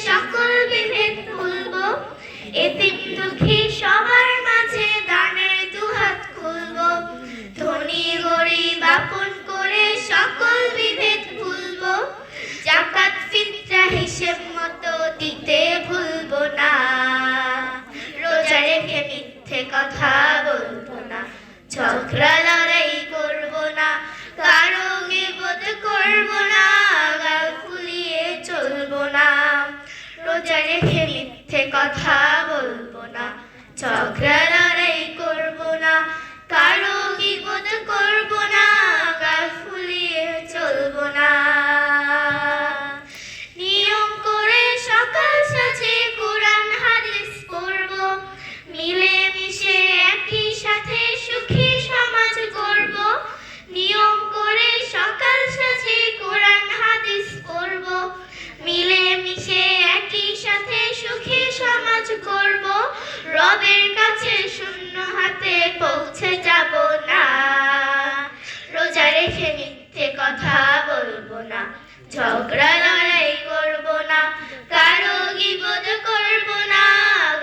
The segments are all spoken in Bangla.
সকল বিভেদ ভুলবো, এতিম দুঃখী সবার মাঝে দানের দুহাত খুলবো, ধনী গরিব আপন করে সকল বিভেদ ভুলবো, যাকাত ফিতরা হিসেব মতো দিতে ভুলবো না, রোজা রেখে মিথ্যে কথা বলবো না, ঝগড়া লড়াই করবো না, কারো গীবত করবো না, গাল ফুলিয়ে চলবো না, রোজা রেখে মিথ্যে কথা বলবো না, ঝগড়া লড়াই করবো না, কারো গীবত করবো না, গাল ফুলিয়ে চলবো না। নিয়ম করে সকাল সাজে কোরআন হাদিস পড়বো, মিলে মিশে একই সাথে সুখী সমাজ গড়বো, নিয়ম করে সকাল সাজে কোরআন হাদিস পড়বো, মিলে মিশে একই সাথে সুখী সমাজ গড়বো, রবের কাছে শূন্য হাতে পৌঁছে যাব না, রোজা রেখে মিথ্যে কথা বলবো না, ঝগড়া লড়াই করবো না, কারো গীবত করবো না,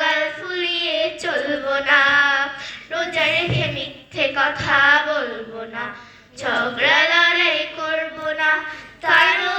গাল ফুলিয়ে চলবো না, রোজা রেখে মিথ্যে কথা বলবো না, ঝগড়া লড়াই করবো না, কারো